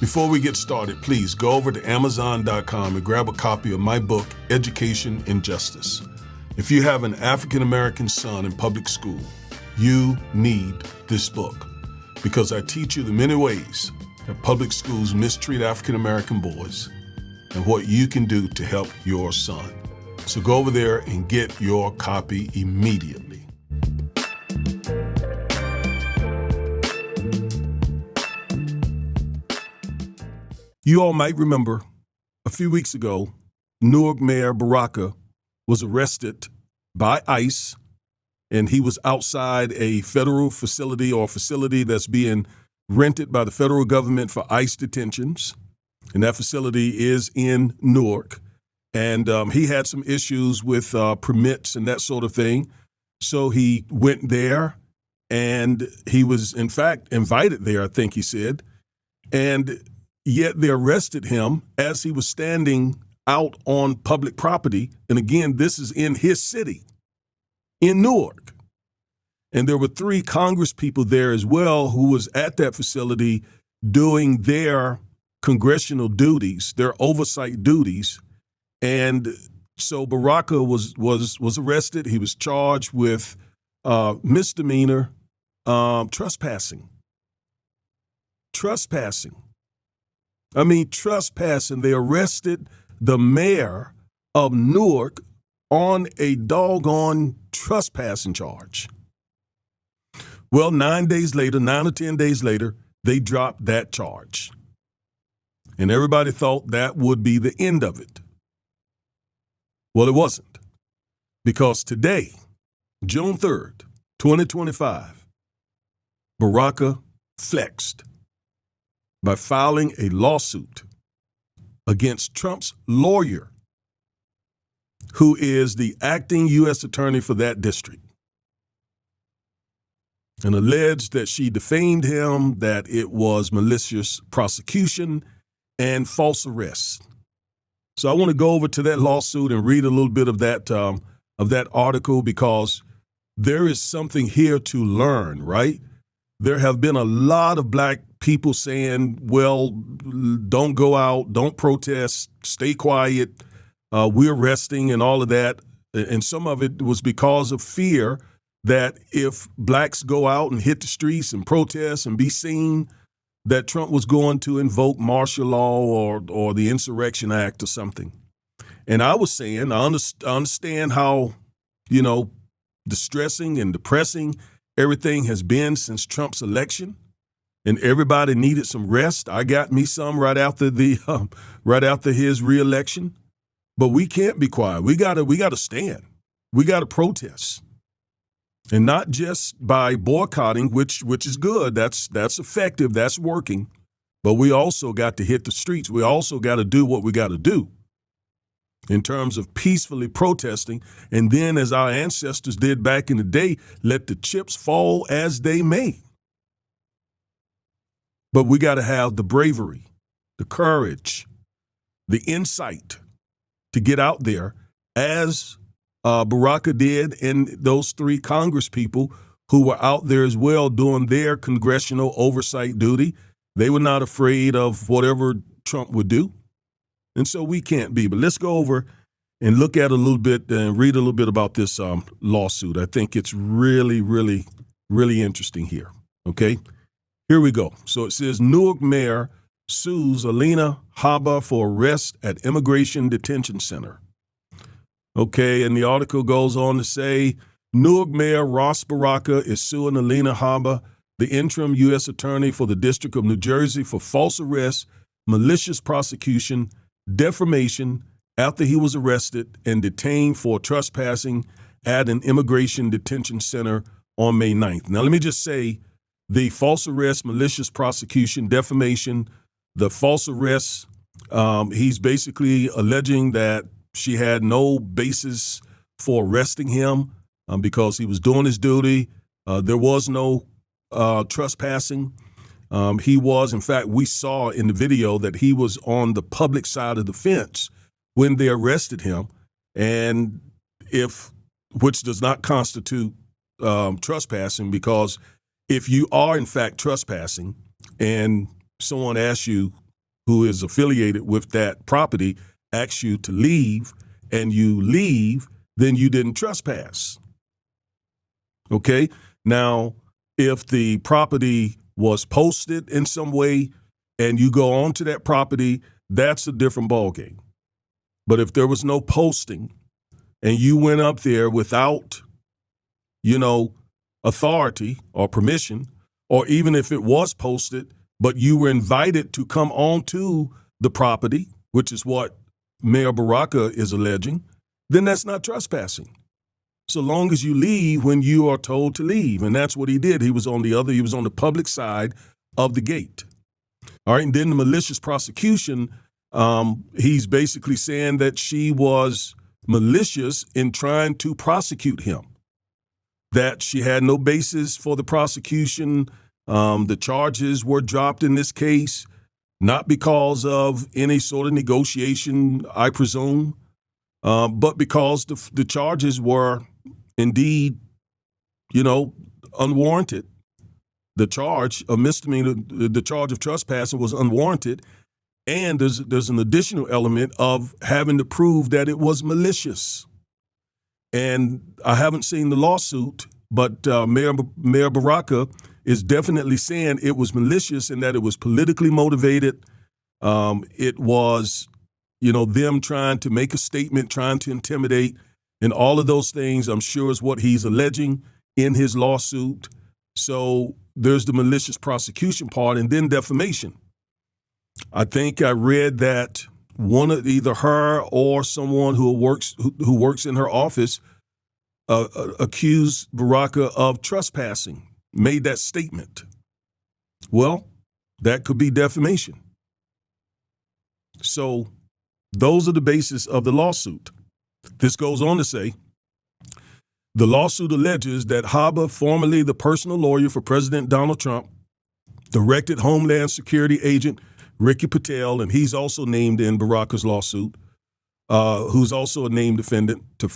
Before we get started, please go over to Amazon.com and grab a copy of my book, Education and Justice. If you have an African-American son in public school, you need this book because I teach you the many ways that public schools mistreat African-American boys and what you can do to help your son. So go over there and get your copy immediately. You all might remember a few weeks ago, Newark Mayor Baraka was arrested by ICE, and he was outside a federal facility or facility that's being rented by the federal government for ICE detentions. And that facility is in Newark. And he had some issues with permits and that sort of thing. So he went there, and he was, in fact, invited there, I think he said. And yet they arrested him as he was standing out on public property. And again, this is in his city, in Newark. And there were 3 Congress people there as well who was at that facility doing their congressional duties, their oversight duties. And so Baraka was arrested. He was charged with misdemeanor trespassing. Trespassing. They arrested the mayor of Newark on a doggone trespassing charge. Well, 9 or 10 days later, they dropped that charge. And everybody thought that would be the end of it. Well, it wasn't. Because today, June 3rd, 2025, Baraka flexed by filing a lawsuit against Trump's lawyer, who is the acting U.S. attorney for that district, and alleged that she defamed him, that it was malicious prosecution and false arrest. So I want to go over to that lawsuit and read a little bit of that article, because there is something here to learn, right? There have been a lot of black people saying, well, don't go out, don't protest, stay quiet, we're resting and all of that. And some of it was because of fear that if blacks go out and hit the streets and protest and be seen, that Trump was going to invoke martial law or the Insurrection Act or something. And I was saying, I understand how, distressing and depressing everything has been since Trump's election, and everybody needed some rest. I got me some right after his reelection. But we can't be quiet. We gotta stand. We gotta protest. And not just by boycotting, which is good. That's effective. That's working. But we also got to hit the streets. We also got to do what we got to do in terms of peacefully protesting. And then, as our ancestors did back in the day, let the chips fall as they may. But we got to have the bravery, the courage, the insight to get out there, as Baraka did, and those 3 Congress people who were out there as well doing their congressional oversight duty. They were not afraid of whatever Trump would do. And so we can't be. But let's go over and look at a little bit and read a little bit about this lawsuit. I think it's really, really, really interesting here. Okay, here we go. So it says Newark mayor sues Alina Habba for arrest at Immigration Detention Center. Okay, and the article goes on to say, Newark Mayor Ross Baraka is suing Alina Habba, the interim U.S. attorney for the District of New Jersey, for false arrest, malicious prosecution, defamation, after he was arrested and detained for trespassing at an immigration detention center on May 9th. Now, let me just say, the false arrest, malicious prosecution, defamation, the false arrest, he's basically alleging that she had no basis for arresting him because he was doing his duty. There was no trespassing. He was, in fact, we saw in the video that he was on the public side of the fence when they arrested him, and which does not constitute trespassing, because if you are in fact trespassing and someone asks you, who is affiliated with that property asks you to leave and you leave, then you didn't trespass. Okay? Now, if the property was posted in some way and you go onto that property, that's a different ballgame. But if there was no posting and you went up there without, authority or permission, or even if it was posted, but you were invited to come onto the property, which is what Mayor Baraka is alleging, then that's not trespassing. So long as you leave when you are told to leave. And that's what he did. He was on the public side of the gate. All right. And then the malicious prosecution, he's basically saying that she was malicious in trying to prosecute him, that she had no basis for the prosecution. The charges were dropped in this case, not because of any sort of negotiation, I presume, but because the charges were indeed, unwarranted. The charge of misdemeanor, the charge of trespassing was unwarranted. And there's an additional element of having to prove that it was malicious. And I haven't seen the lawsuit, but Mayor Baraka is definitely saying it was malicious and that it was politically motivated. It was, them trying to make a statement, trying to intimidate, and all of those things, I'm sure, is what he's alleging in his lawsuit. So there's the malicious prosecution part, and then defamation. I think I read that one of either her or someone who works in her office accused Baraka of trespassing, made that statement. Well, that could be defamation. So those are the basis of the lawsuit. This goes on to say, the lawsuit alleges that Haba, formerly the personal lawyer for President Donald Trump, directed Homeland Security agent Ricky Patel, and he's also named in Baraka's lawsuit, who's also a named defendant, to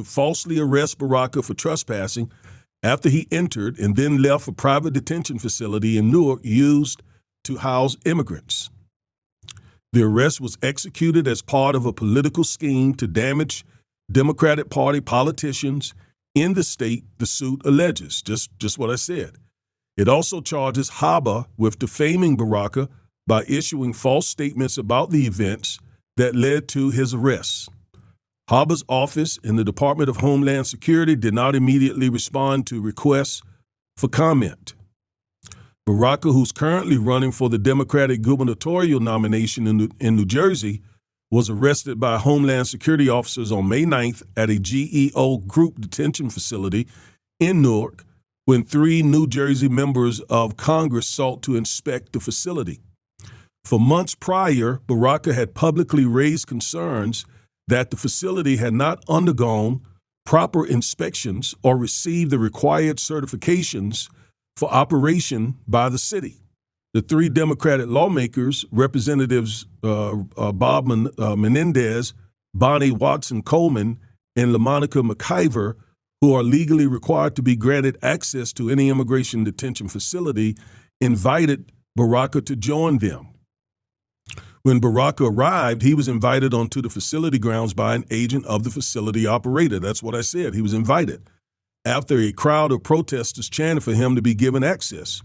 falsely arrest Baraka for trespassing after he entered and then left a private detention facility in Newark used to house immigrants. The arrest was executed as part of a political scheme to damage Democratic Party politicians in the state, the suit alleges, just what I said. It also charges Haba with defaming Baraka by issuing false statements about the events that led to his arrest. Haba's office in the Department of Homeland Security did not immediately respond to requests for comment. Baraka, who's currently running for the Democratic gubernatorial nomination in New Jersey, was arrested by Homeland Security officers on May 9th at a GEO group detention facility in Newark when 3 New Jersey members of Congress sought to inspect the facility. For months prior, Baraka had publicly raised concerns that the facility had not undergone proper inspections or received the required certifications for operation by the city. The 3 Democratic lawmakers, Representatives Bob Menendez, Bonnie Watson Coleman, and LaMonica McIver, who are legally required to be granted access to any immigration detention facility, invited Baraka to join them. When Baraka arrived, he was invited onto the facility grounds by an agent of the facility operator. That's what I said. He was invited after a crowd of protesters chanted for him to be given access.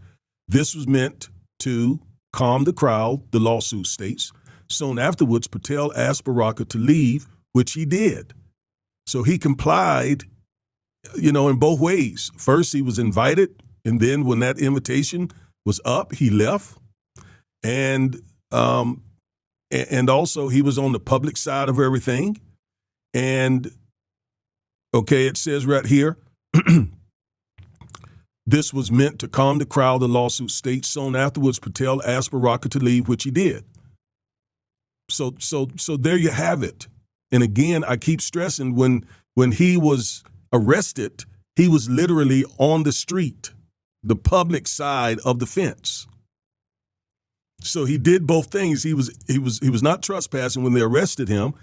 This was meant to calm the crowd, the lawsuit states. Soon afterwards, Patel asked Baraka to leave, which he did. So he complied, in both ways. First, he was invited, and then when that invitation was up, he left. And also he was on the public side of everything. And, okay, it says right here, this was meant to calm the crowd, the lawsuit states. Soon afterwards, Patel asked Baraka to leave, which he did. So there you have it. And again, I keep stressing when he was arrested, he was literally on the street, the public side of the fence. So he did both things. He was not trespassing when they arrested him,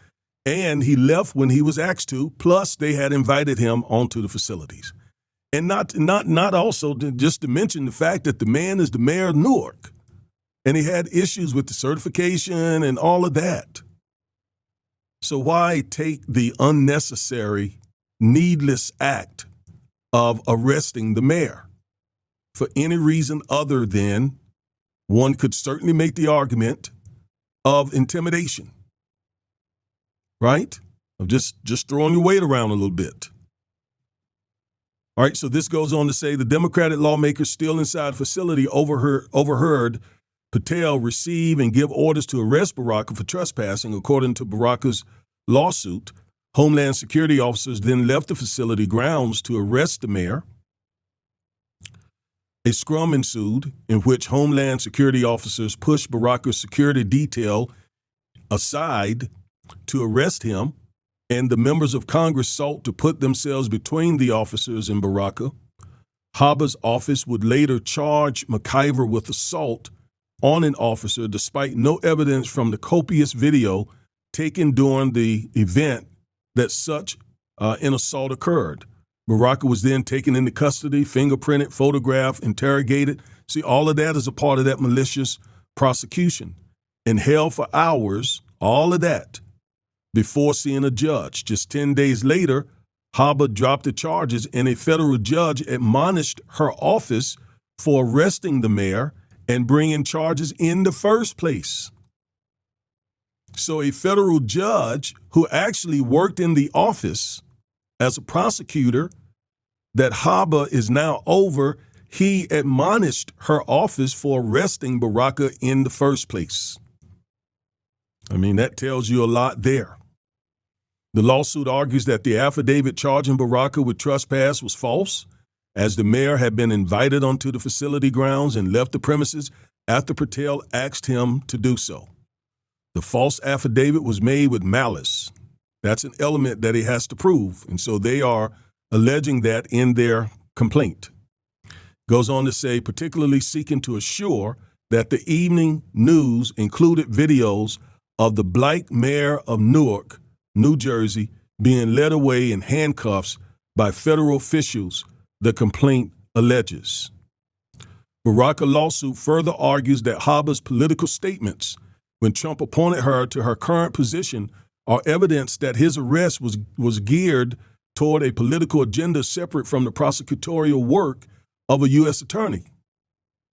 and he left when he was asked to. Plus, they had invited him onto the facilities, and not also just to mention the fact that the man is the mayor of Newark, and he had issues with the certification and all of that. So why take the unnecessary, needless act of arresting the mayor for any reason other than one could certainly make the argument of intimidation, right? Of just throwing your weight around a little bit. All right, so this goes on to say the Democratic lawmakers still inside facility overheard Patel receive and give orders to arrest Baraka for trespassing. According to Baraka's lawsuit, Homeland Security officers then left the facility grounds to arrest the mayor. A scrum ensued in which Homeland Security officers pushed Baraka's security detail aside to arrest him, and the members of Congress sought to put themselves between the officers and Baraka. Haba's office would later charge McIver with assault on an officer despite no evidence from the copious video taken during the event that such an assault occurred. Baraka was then taken into custody, fingerprinted, photographed, interrogated. See, all of that is a part of that malicious prosecution. And held for hours, all of that, before seeing a judge. Just 10 days later, Haba dropped the charges, and a federal judge admonished her office for arresting the mayor and bringing charges in the first place. So a federal judge who actually worked in the office as a prosecutor that Haba is now over, he admonished her office for arresting Baraka in the first place. I mean, that tells you a lot there. The lawsuit argues that the affidavit charging Baraka with trespass was false, as the mayor had been invited onto the facility grounds and left the premises after Patel asked him to do so. The false affidavit was made with malice. That's an element that he has to prove, and so they are alleging that in their complaint. Goes on to say, particularly seeking to assure that the evening news included videos of the Black mayor of Newark, New Jersey, being led away in handcuffs by federal officials, the complaint alleges. Baraka lawsuit further argues that Haba's political statements when Trump appointed her to her current position are evidence that his arrest was geared toward a political agenda separate from the prosecutorial work of a U.S. attorney.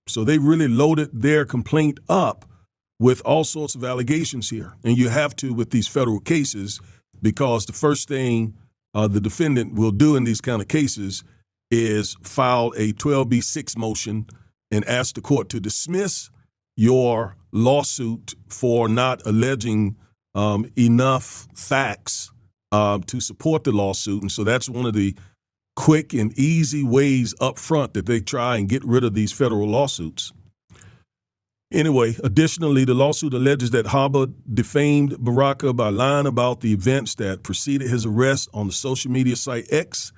So they really loaded their complaint up with all sorts of allegations here. And you have to with these federal cases, because the first thing the defendant will do in these kind of cases is file a 12B6 motion and ask the court to dismiss your lawsuit for not alleging enough facts to support the lawsuit. And so that's one of the quick and easy ways up front that they try and get rid of these federal lawsuits. Anyway, additionally, the lawsuit alleges that Haba defamed Baraka by lying about the events that preceded his arrest on the social media site X,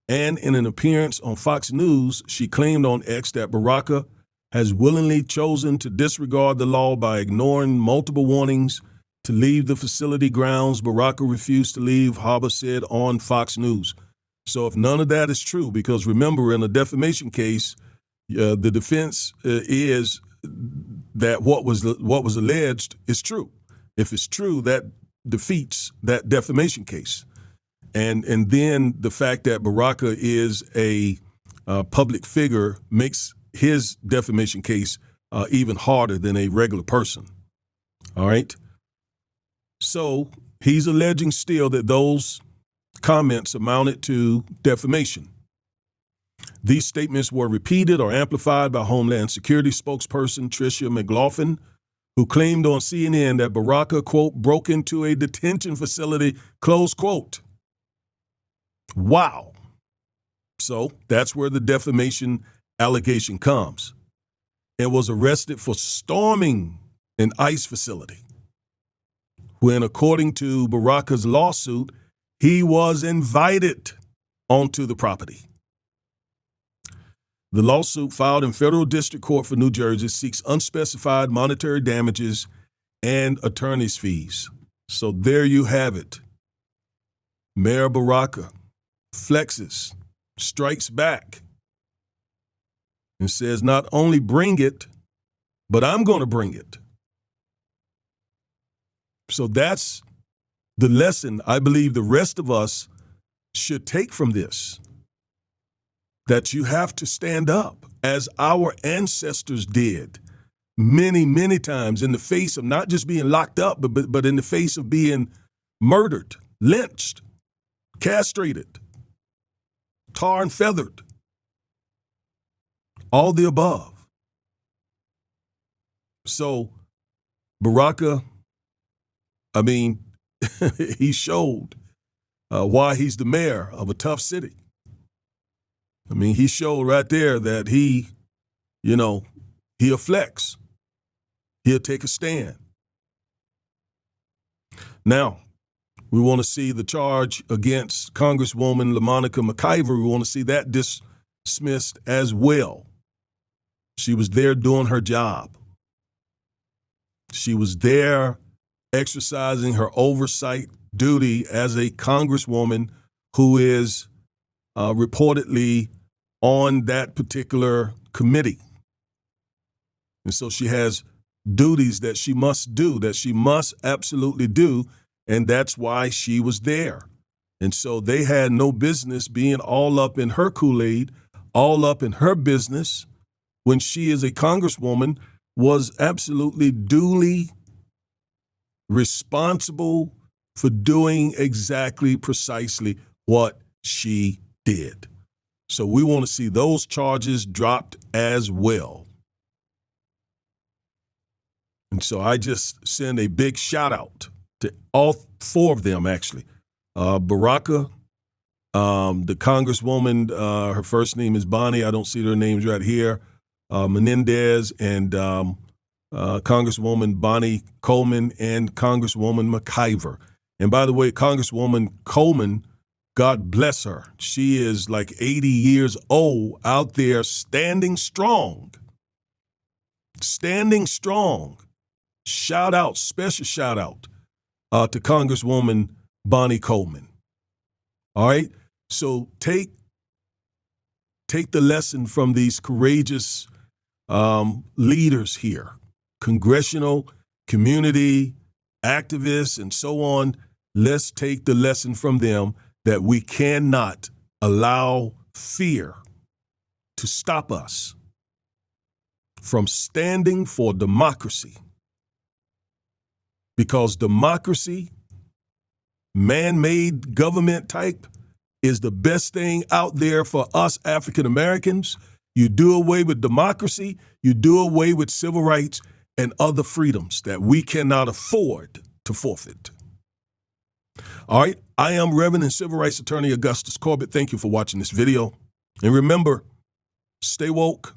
and in an appearance on Fox News, she claimed on X that Baraka has willingly chosen to disregard the law by ignoring multiple warnings to leave the facility grounds. Baraka refused to leave, Haba said on Fox News. So if none of that is true, because remember, in a defamation case, the defense is that what was alleged is true. If it's true, that defeats that defamation case. And then the fact that Baraka is a public figure makes his defamation case even harder than a regular person. All right? So he's alleging still that those comments amounted to defamation. These statements were repeated or amplified by Homeland Security spokesperson Tricia McLaughlin, who claimed on CNN that Baraka, quote, broke into a detention facility, close quote. Wow. So that's where the defamation allegation comes, and was arrested for storming an ICE facility, when, according to Baraka's lawsuit, he was invited onto the property. The lawsuit, filed in federal district court for New Jersey, seeks unspecified monetary damages and attorney's fees. So there you have it. Mayor Baraka flexes, strikes back, and says not only bring it, but I'm going to bring it. So that's the lesson I believe the rest of us should take from this, that you have to stand up as our ancestors did many, many times in the face of not just being locked up, but in the face of being murdered, lynched, castrated, tar and feathered, all the above. So Baraka, I mean, he showed why he's the mayor of a tough city. I mean, he showed right there that he'll flex. He'll take a stand. Now, we want to see the charge against Congresswoman LaMonica McIver. We want to see that dismissed as well. She was there doing her job. She was there exercising her oversight duty as a congresswoman who is reportedly on that particular committee. And so she has duties that she must do, that she must absolutely do, and that's why she was there. And so they had no business being all up in her Kool-Aid, all up in her business, when she, as a congresswoman, was absolutely duly responsible for doing precisely what she did. So we want to see those charges dropped as well. And so I just send a big shout out to all four of them, actually. Baraka, the Congresswoman, her first name is Bonnie. I don't see their names right here. Menendez and Congresswoman Bonnie Coleman and Congresswoman McIver. And by the way, Congresswoman Coleman, God bless her. She is like 80 years old out there standing strong. Standing strong. Shout out, special shout out to Congresswoman Bonnie Coleman. All right? So take the lesson from these courageous leaders here, congressional, community, activists, and so on. Let's take the lesson from them that we cannot allow fear to stop us from standing for democracy. Because democracy, man-made government type, is the best thing out there for us African Americans. You do away with democracy, you do away with civil rights and other freedoms that we cannot afford to forfeit. All right, I am Reverend and Civil Rights Attorney Augustus Corbett. Thank you for watching this video. And remember, stay woke,